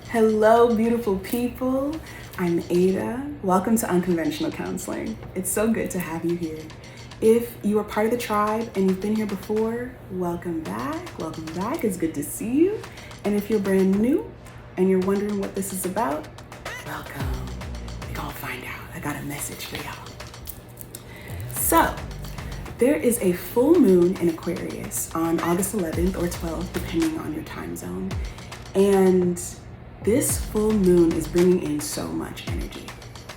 Hello, beautiful people. I'm Ayda. Welcome to Unconventional Counseling. It's so good to have you here. If you are part of the tribe and you've been here before, welcome back. Welcome back. It's good to see you. And if you're brand new and you're wondering what this is about, welcome. We're gonna find out. I got a message for y'all. So, there is a full moon in Aquarius on August 11th or 12th, depending on your time zone. And this full moon is bringing in so much energy.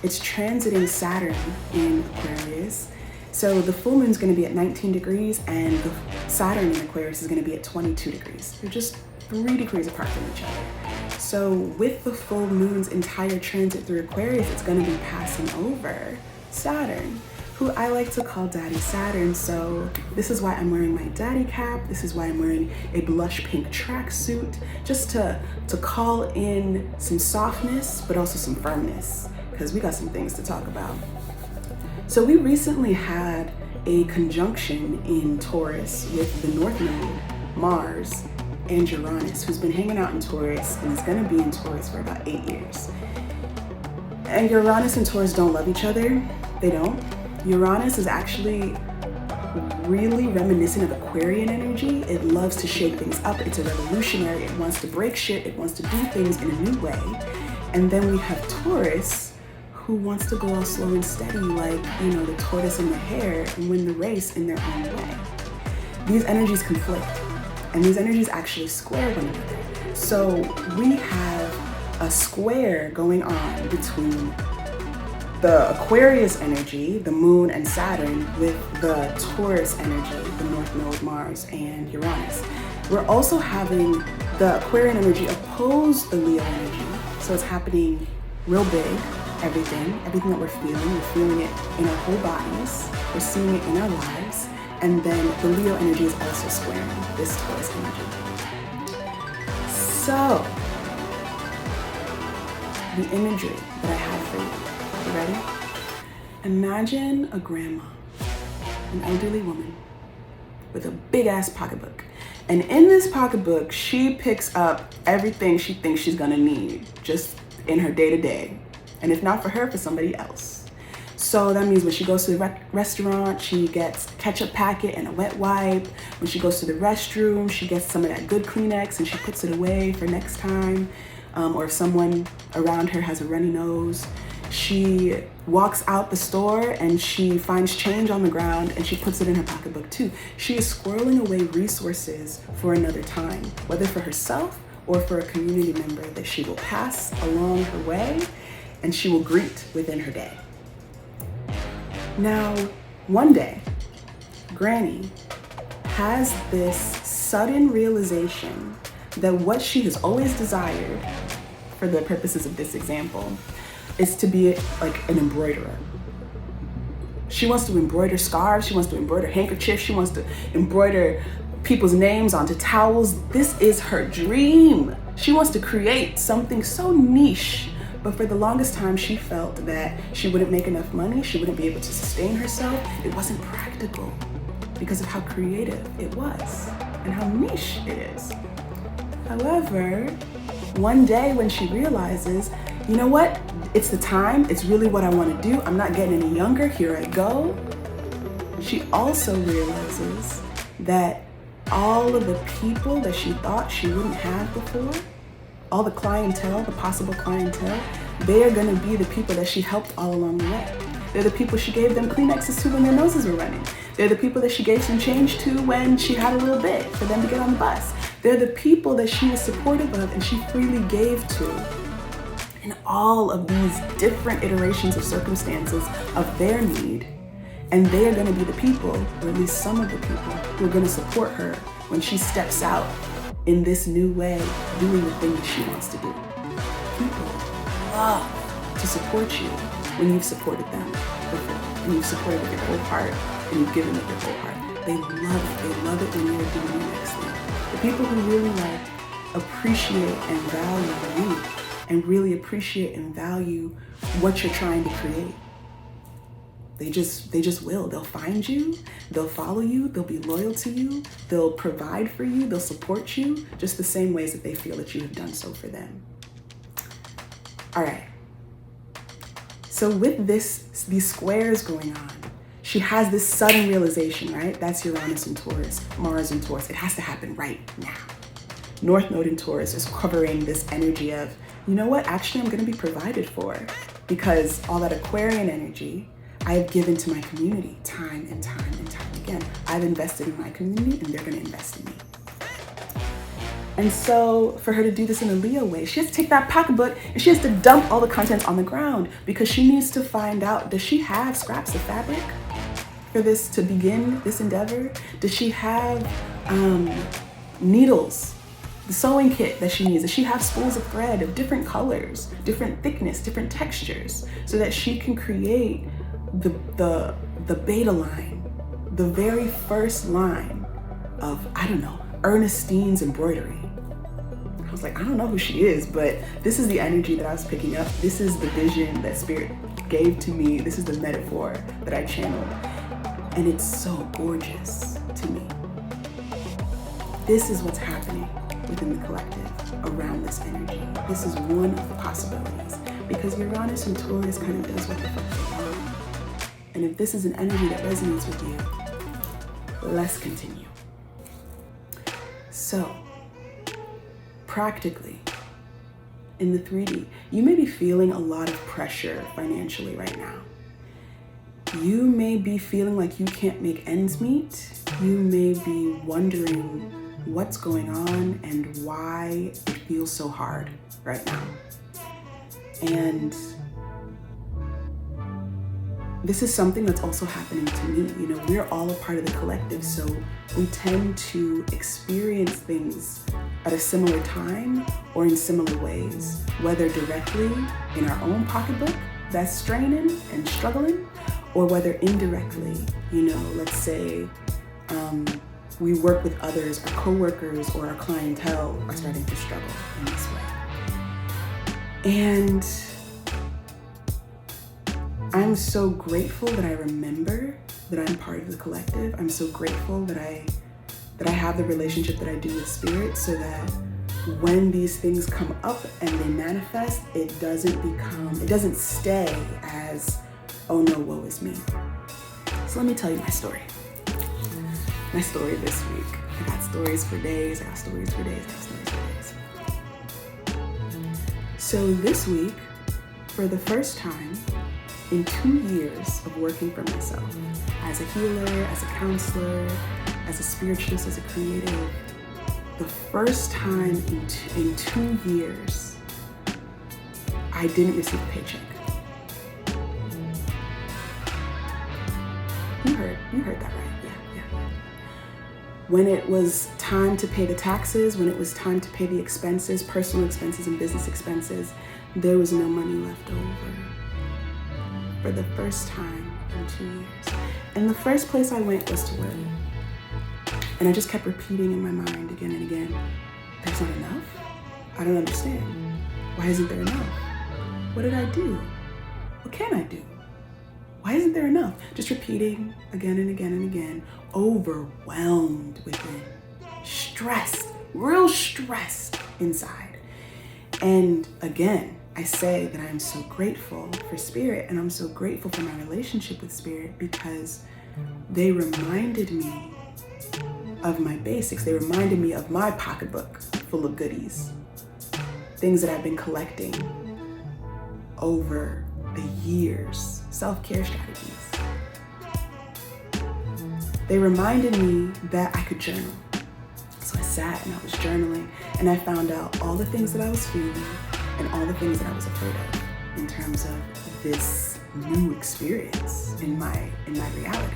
It's transiting Saturn in Aquarius. So the full moon is going to be at 19 degrees and the Saturn in Aquarius is going to be at 22 degrees. They're just 3 degrees apart from each other. So with the full moon's entire transit through Aquarius, it's going to be passing over Saturn, who I like to call Daddy Saturn. So this is why I'm wearing my daddy cap. This is why I'm wearing a blush pink tracksuit, just to call in some softness, but also some firmness, because we got some things to talk about. So we recently had a conjunction in Taurus with the North Node, Mars, and Uranus, who's been hanging out in Taurus and is gonna be in Taurus for about 8 years. And Uranus and Taurus don't love each other. They don't. Uranus is actually really reminiscent of Aquarian energy. It loves to shake things up. It's a revolutionary. It wants to break shit. It wants to do things in a new way. And then we have Taurus, who wants to go all slow and steady, like, the tortoise and the hare, and win the race in their own way. These energies conflict, and these energies actually square one another. So we have a square going on between the Aquarius energy, the moon and Saturn, with the Taurus energy, the North Node, Mars, and Uranus. We're also having the Aquarian energy oppose the Leo energy. So it's happening real big, everything that we're feeling it in our whole bodies, we're seeing it in our lives, and then the Leo energy is also squaring this Taurus energy. So, the imagery that I have for you. You ready? Imagine a grandma, an elderly woman with a big ass pocketbook. And in this pocketbook, she picks up everything she thinks she's gonna need just in her day to day. And if not for her, for somebody else. So that means when she goes to the restaurant, she gets a ketchup packet and a wet wipe. When she goes to the restroom, she gets some of that good Kleenex and she puts it away for next time. Or if someone around her has a runny nose. She walks out the store and she finds change on the ground and she puts it in her pocketbook too. She is squirreling away resources for another time, whether for herself or for a community member that she will pass along her way and she will greet within her day. Now, one day, Granny has this sudden realization that what she has always desired, for the purposes of this example, is to be like an embroiderer. She wants to embroider scarves, she wants to embroider handkerchiefs, she wants to embroider people's names onto towels. This is her dream. She wants to create something so niche, but for the longest time she felt that she wouldn't make enough money, she wouldn't be able to sustain herself. It wasn't practical because of how creative it was and how niche it is. However, one day when she realizes, you know what? It's the time. It's really what I want to do. I'm not getting any younger. Here I go. She also realizes that all of the people that she thought she wouldn't have before, all the clientele, the possible clientele, they are going to be the people that she helped all along the way. They're the people she gave them Kleenexes to when their noses were running. They're the people that she gave some change to when she had a little bit for them to get on the bus. They're the people that she was supportive of and she freely gave to in all of these different iterations of circumstances of their need. And they are going to be the people, or at least some of the people, who are going to support her when she steps out in this new way, doing the thing that she wants to do. People love to support you when you've supported them before, and you've supported with your whole heart, and you've given with your whole heart. They love it. They love it when you're doing the next thing. The people who really appreciate and value you, and really appreciate and value what you're trying to create. They just will. They'll find you, they'll follow you, they'll be loyal to you, they'll provide for you, they'll support you, just the same ways that they feel that you have done so for them. All right. So with these squares going on, she has this sudden realization, right? That's Uranus in Taurus, Mars in Taurus. It has to happen right now. North Node in Taurus is covering this energy of, you know what? Actually, I'm going to be provided for, because all that Aquarian energy I have given to my community time and time and time again. I've invested in my community and they're going to invest in me. And so for her to do this in a Leo way, she has to take that pocketbook and she has to dump all the contents on the ground, because she needs to find out, does she have scraps of fabric for this to begin this endeavor? Does she have needles, the sewing kit that she needs? Does she have spools of thread of different colors, different thickness, different textures, so that she can create the beta line, the very first line of, I don't know, Ernestine's embroidery? I was like, I don't know who she is, but this is the energy that I was picking up. This is the vision that Spirit gave to me. This is the metaphor that I channeled. And it's so gorgeous to me. This is what's happening within the collective around this energy. This is one of the possibilities, because Uranus and Taurus kind of does what the fuck they want. And if this is an energy that resonates with you, let's continue. So, practically, in the 3D, you may be feeling a lot of pressure financially right now. You may be feeling like you can't make ends meet. You may be wondering what's going on and why it feels so hard right now. And this is something that's also happening to me. You know, we're all a part of the collective, so we tend to experience things at a similar time or in similar ways, whether directly in our own pocketbook that's straining and struggling, or whether indirectly, you know, let's say we work with others, our coworkers or our clientele are starting to struggle in this way. And I'm so grateful that I remember that I'm part of the collective. I'm so grateful that I have the relationship that I do with Spirit, so that when these things come up and they manifest, it doesn't stay as, oh no, woe is me. So let me tell you my story. My story this week. I got stories for days, I got stories for days, I got stories for days. So this week, for the first time in 2 years of working for myself, as a healer, as a counselor, as a spiritualist, as a creative, the first time in 2 years, I didn't receive a paycheck. You heard that right, yeah. When it was time to pay the taxes, when it was time to pay the expenses, personal expenses and business expenses, there was no money left over. For the first time in 2 years. And the first place I went was to work. And I just kept repeating in my mind again and again, there's not enough? I don't understand. Why isn't there enough? What did I do? What can I do? Why isn't there enough? Just repeating again and again and again, overwhelmed within, stressed, real stressed inside. And again, I say that I'm so grateful for Spirit, and I'm so grateful for my relationship with Spirit, because they reminded me of my basics. They reminded me of my pocketbook full of goodies, things that I've been collecting over the years, self-care strategies. They reminded me that I could journal. So I sat and I was journaling, and I found out all the things that I was feeling and all the things that I was afraid of in terms of this new experience in my reality.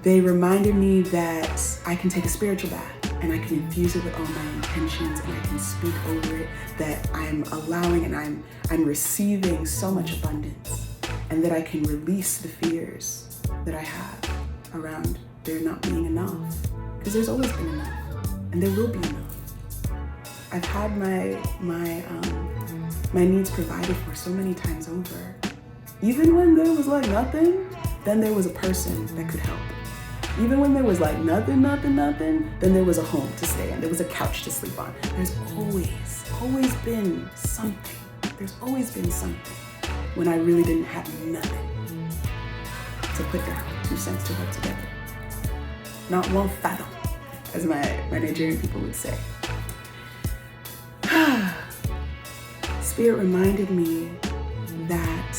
They reminded me that I can take a spiritual bath and I can infuse it with all my intentions, and I can speak over it, that I'm allowing and I'm receiving so much abundance, and that I can release the fears that I have around there not being enough, because there's always been enough and there will be enough. I've had my needs provided for so many times over. Even when there was like nothing, then there was a person that could help. Even when there was like nothing, then there was a home to stay in. There was a couch to sleep on. There's always been something. There's always been something when I really didn't have nothing to put down, 2 cents to rub together. Not one fathom, as my Nigerian people would say. Spirit reminded me that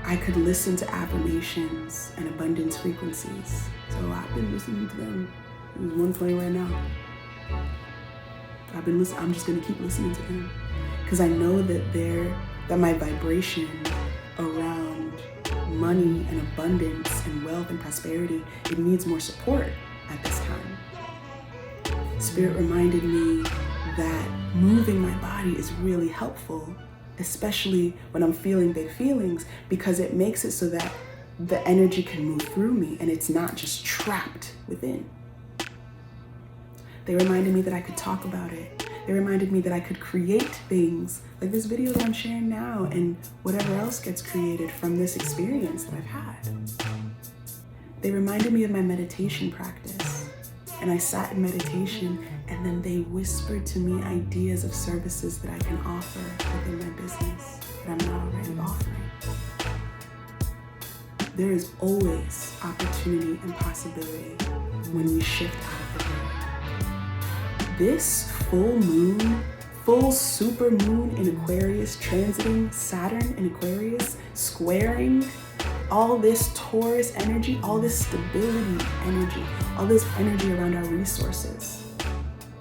I could listen to affirmations and abundance frequencies. So I've been listening to them. There's one playing right now. I'm just gonna keep listening to them because I know that my vibration around money and abundance and wealth and prosperity, it needs more support at this time. Spirit reminded me that moving my body is really helpful, especially when I'm feeling big feelings, because it makes it so that the energy can move through me and it's not just trapped within. They reminded me that I could talk about it. They reminded me that I could create things like this video that I'm sharing now and whatever else gets created from this experience that I've had. They reminded me of my meditation practice. And I sat in meditation and then they whispered to me ideas of services that I can offer within my business that I'm not already offering. There is always opportunity and possibility when we shift out of the way. This full super moon in Aquarius, transiting Saturn in Aquarius, squaring all this Taurus energy, all this stability energy, all this energy around our resources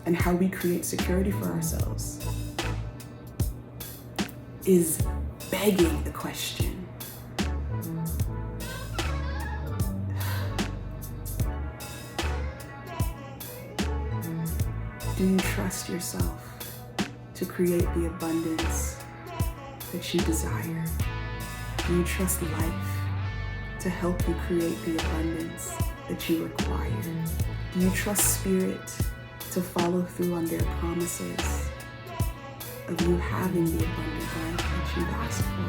and how we create security for ourselves is begging the question. Do you trust yourself to create the abundance that you desire? Do you trust life to help you create the abundance that you require? Do you trust spirit to follow through on their promises of you having the abundant life that you've asked for?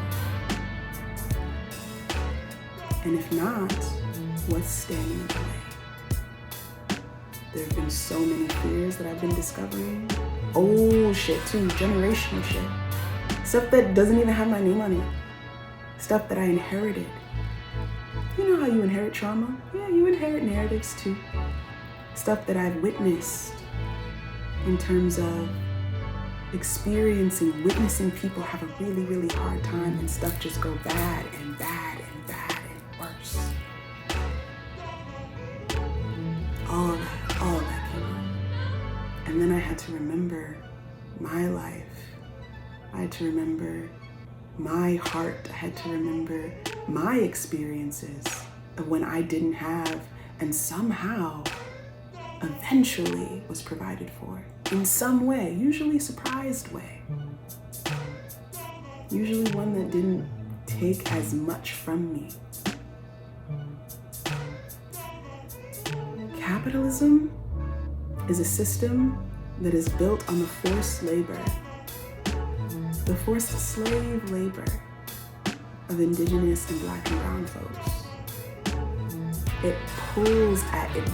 And if not, what's standing in the way? There have been so many fears that I've been discovering. Old shit too, generational shit. Stuff that doesn't even have my name on it. Stuff that I inherited. You know how you inherit trauma? Yeah, you inherit narratives too. Stuff that I've witnessed in terms of witnessing people have a really, really hard time and stuff just go bad and bad and bad and worse. All of that came up. And then I had to remember my life. I had to remember my heart. I had to remember my experiences of when I didn't have and somehow eventually was provided for in some way, usually surprised way. Usually one that didn't take as much from me. Capitalism is a system that is built on the forced labor, the forced slave labor of indigenous and black and brown folks. It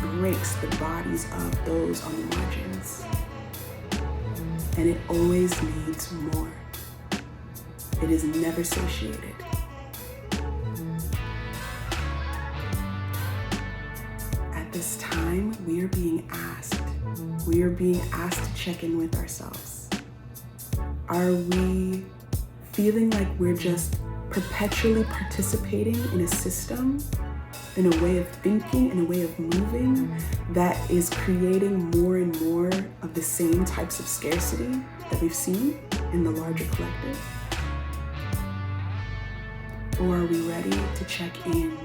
breaks the bodies of those on the margins. And it always needs more. It is never satiated. At this time, we are being asked to check in with ourselves. Are we feeling like we're just perpetually participating in a system, in a way of thinking, in a way of moving that is creating more and more of the same types of scarcity that we've seen in the larger collective? Or are we ready to check in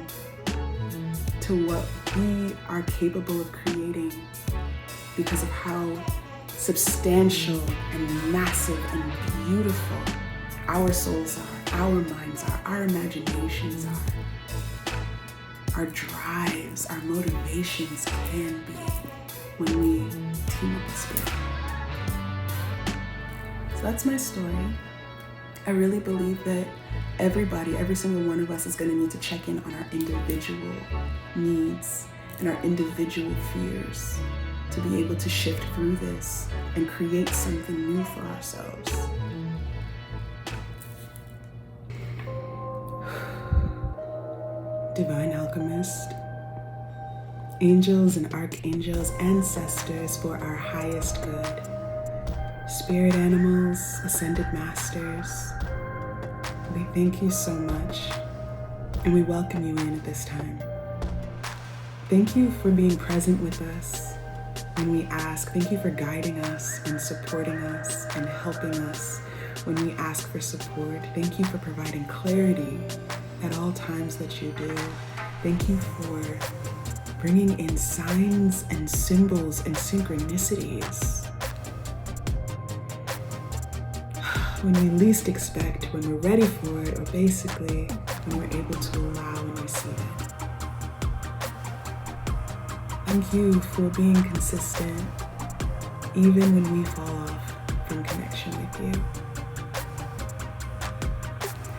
to what we are capable of creating because of how substantial and massive and beautiful our souls are, our minds are, our imaginations are, our drives, our motivations can be when we team up with spirit. So that's my story. I really believe that every single one of us is going to need to check in on our individual needs and our individual fears to be able to shift through this and create something new for ourselves. Divine Alchemist, angels and archangels, ancestors for our highest good, spirit animals, ascended masters, we thank you so much and we welcome you in at this time. Thank you for being present with us when we ask. Thank you for guiding us and supporting us and helping us when we ask for support. Thank you for providing clarity at all times that you do. Thank you for bringing in signs and symbols and synchronicities when we least expect, when we're ready for it, or basically when we're able to allow and receive it. Thank you for being consistent even when we fall off from connection with you.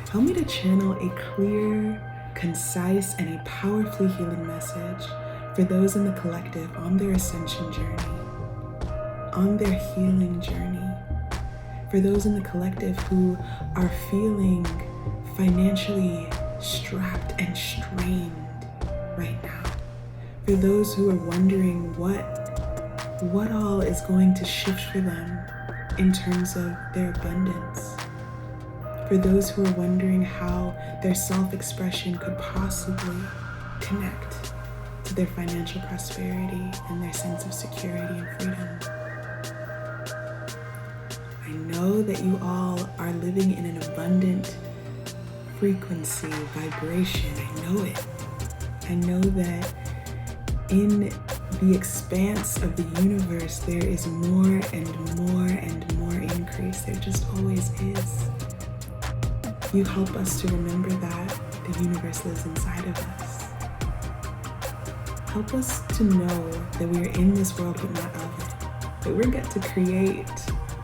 Help me to channel a clear, concise, and a powerfully healing message for those in the collective on their ascension journey, on their healing journey, for those in the collective who are feeling financially strapped and strained right now, for those who are wondering what all is going to shift for them in terms of their abundance, for those who are wondering how their self-expression could possibly connect to their financial prosperity and their sense of security and freedom. I know that you all are living in an abundant frequency, vibration. I know it. I know that in the expanse of the universe, there is more and more and more increase. There just always is. You help us to remember that the universe lives inside of us. Help us to know that we are in this world but not of it. That we're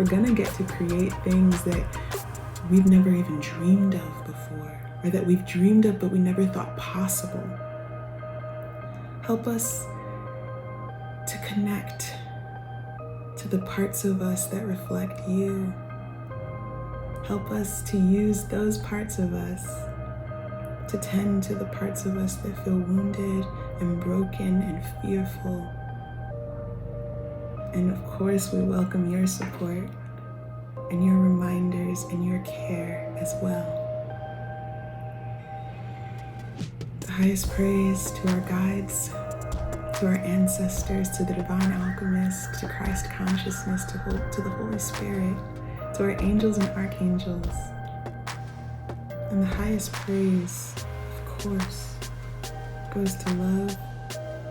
gonna get to create things that we've never even dreamed of before, or that we've dreamed of but we never thought possible. Help us to connect to the parts of us that reflect you. Help us to use those parts of us to tend to the parts of us that feel wounded and broken and fearful. And of course, we welcome your support and your reminders and your care as well. The highest praise to our guides, to our ancestors, to the Divine Alchemist, to Christ consciousness, to the Holy Spirit, to our angels and archangels. And the highest praise, of course, goes to love,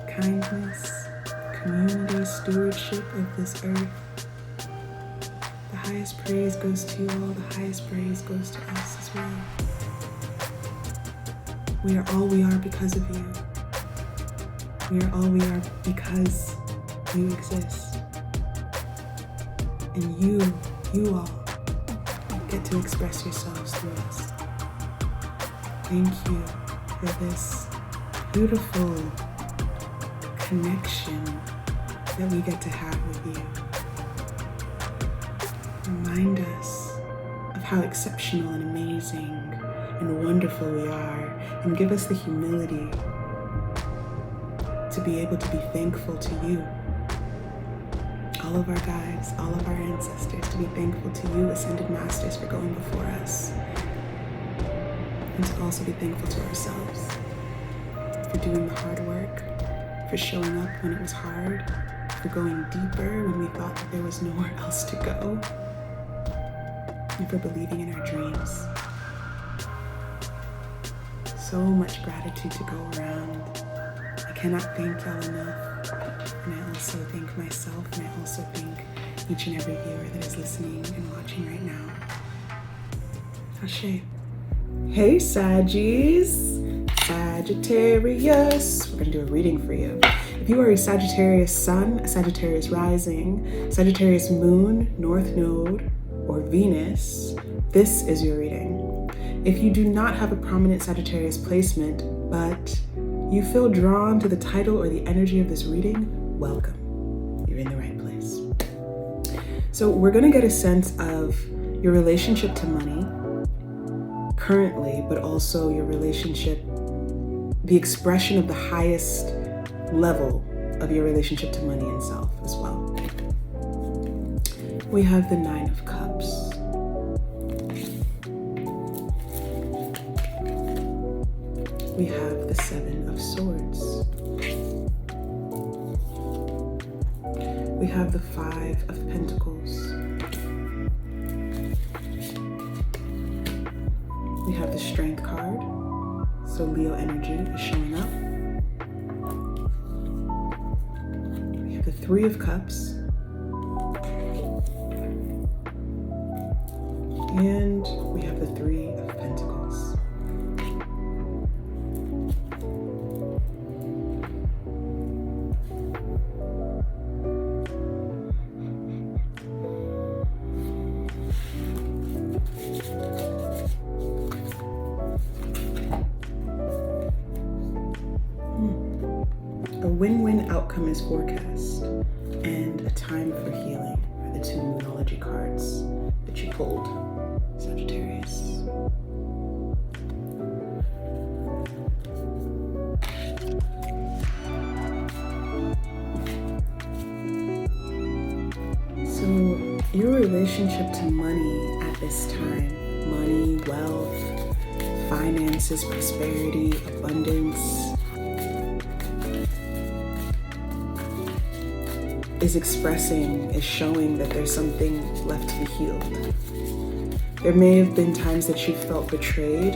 kindness, community, stewardship of this earth. The highest praise goes to you all. The highest praise goes to us as well. We are all we are because of you. We are all we are because you exist. And you all get to express yourselves through us. Thank you for this beautiful connection that we get to have with you. Remind us of how exceptional and amazing and wonderful we are, and give us the humility to be able to be thankful to you, all of our guides, all of our ancestors, to be thankful to you, ascended masters, for going before us, and to also be thankful to ourselves for doing the hard work, for showing up when it was hard, for going deeper when we thought that there was nowhere else to go, and for believing in our dreams. So much gratitude to go around. I cannot thank y'all enough. And I also thank myself, and I also thank each and every viewer that is listening and watching right now. Ashe. Hey Saggies, Sagittarius. We're gonna do a reading for you. If you are a Sagittarius sun, a Sagittarius rising, Sagittarius moon, north node, or Venus, this is your reading. If you do not have a prominent Sagittarius placement, but you feel drawn to the title or the energy of this reading, welcome. So we're going to get a sense of your relationship to money currently, but also your relationship, the expression of the highest level of your relationship to money and self as well. We have the 9 of Cups. We have the 7 of Swords. We have the 5 of Pentacles. We have the Strength card. So Leo energy is showing up. We have the 3 of Cups. And we have the 3 of Pentacles. A win-win outcome is forecast, and a time for healing are the 2 Moonology cards that you pulled, Sagittarius. So your relationship to money at this time, money, wealth, finances, prosperity, abundance, is showing that there's something left to be healed. There may have been times that you felt betrayed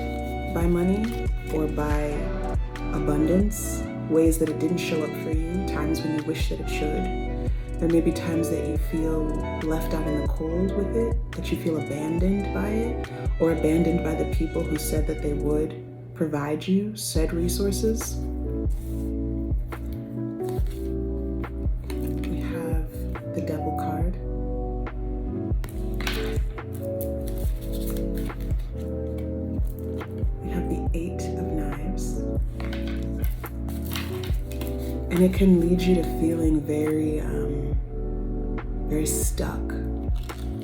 by money or by abundance, ways that it didn't show up for you, times when you wish that it should. There may be times that you feel left out in the cold with it, that you feel abandoned by it, or abandoned by the people who said that they would provide you said resources. The Devil card. We have the 8 of Knives. And it can lead you to feeling very stuck,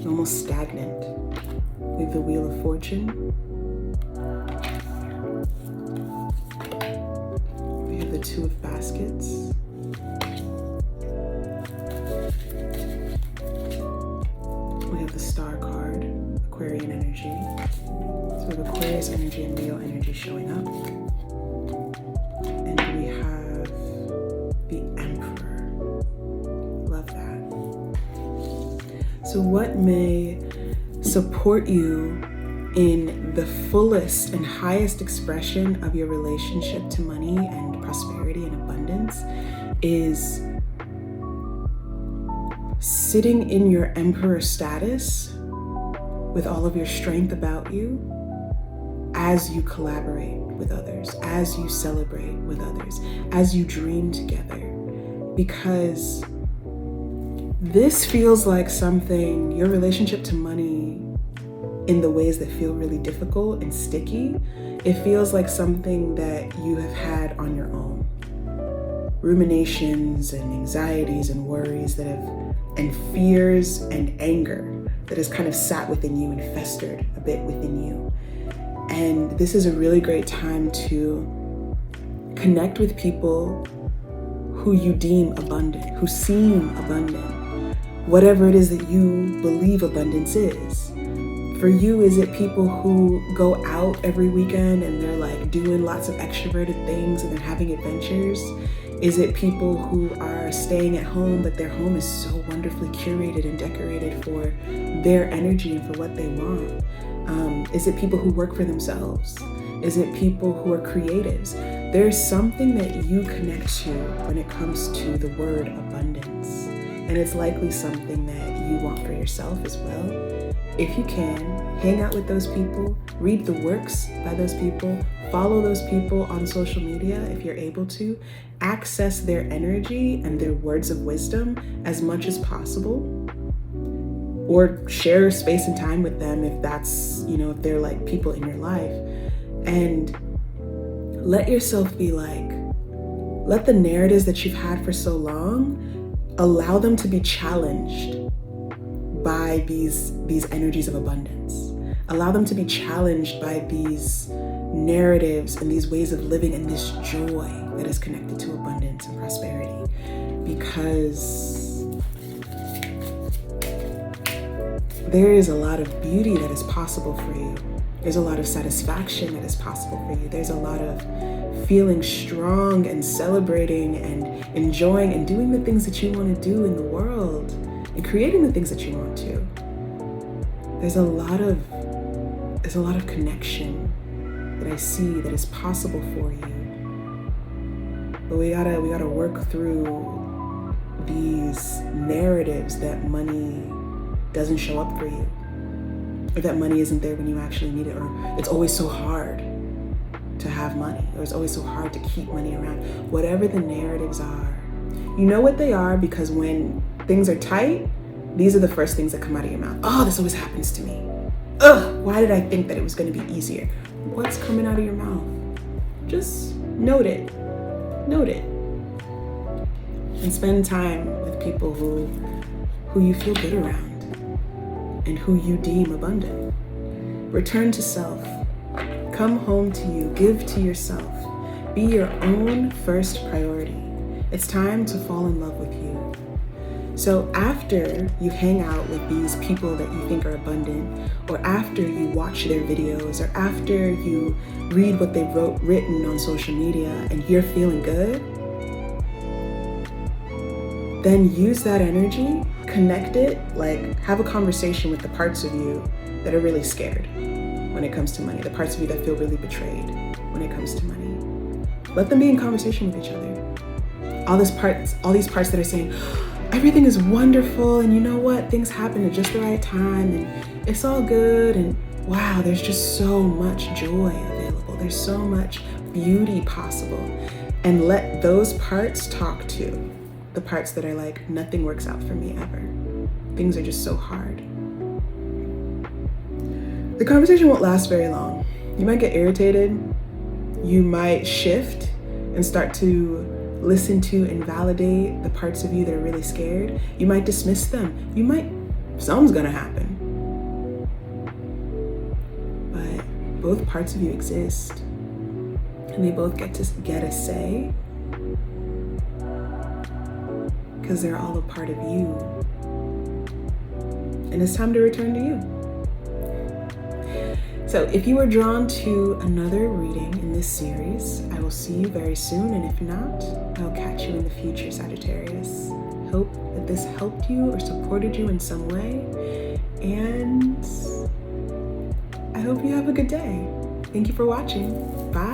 almost stagnant. We have the Wheel of Fortune. We have the 2 of Baskets. We have the Star card, Aquarian energy. So we have Aquarius energy and Leo energy showing up. And we have the Emperor. Love that. So what may support you in the fullest and highest expression of your relationship to money and prosperity and abundance is sitting in your Emperor status with all of your strength about you as you collaborate with others, as you celebrate with others, as you dream together. Because this feels like something, your relationship to money in the ways that feel really difficult and sticky, it feels like something that you have had on your own. Ruminations and anxieties and worries and fears and anger that has kind of sat within you and festered a bit within you. And this is a really great time to connect with people who you deem abundant, who seem abundant, whatever it is that you believe abundance is. For you, is it people who go out every weekend and they're like doing lots of extroverted things and they're having adventures? Is it people who are staying at home, but their home is so wonderfully curated and decorated for their energy and for what they want? Is it people who work for themselves? Is it people who are creatives? There's something that you connect to when it comes to the word abundance. And it's likely something that you want for yourself as well. If you can, hang out with those people, read the works by those people, follow those people on social media if you're able to, access their energy and their words of wisdom as much as possible, or share space and time with them if that's, if they're like people in your life. And let yourself be like, let the narratives that you've had for so long, allow them to be challenged by these energies of abundance. Allow them to be challenged by these narratives and these ways of living and this joy that is connected to abundance and prosperity. Because there is a lot of beauty that is possible for you. There's a lot of satisfaction that is possible for you. There's a lot of feeling strong and celebrating and enjoying and doing the things that you want to do in the world and creating the things that you want to. There's a lot of connection that I see that is possible for you. But we gotta work through these narratives that money doesn't show up for you, or that money isn't there when you actually need it, or it's always so hard to have money, or it's always so hard to keep money around. Whatever the narratives are, you know what they are, because when things are tight, these are the first things that come out of your mouth. Oh, this always happens to me. Ugh, why did I think that it was going to be easier? What's coming out of your mouth? Just note it. Note it. And spend time with people who you feel good around and who you deem abundant. Return to self. Come home to you. Give to yourself. Be your own first priority. It's time to fall in love with you. So after you hang out with these people that you think are abundant, or after you watch their videos, or after you read what they've written on social media and you're feeling good, then use that energy, connect it, like have a conversation with the parts of you that are really scared when it comes to money, the parts of you that feel really betrayed when it comes to money. Let them be in conversation with each other. All these parts that are saying, everything is wonderful, and you know what, things happen at just the right time, and it's all good, and wow, there's just so much joy available. There's so much beauty possible. And let those parts talk to the parts that are like, nothing works out for me ever. Things are just so hard. The conversation won't last very long. You might get irritated. You might shift and start to listen to and validate the parts of you that are really scared. You might dismiss them. Something's gonna happen. But both parts of you exist, and they both get a say, because they're all a part of you. And it's time to return to you. So if you are drawn to another reading in this series, I will see you very soon. And if not, I'll catch you in the future, Sagittarius. Hope that this helped you or supported you in some way. And I hope you have a good day. Thank you for watching. Bye.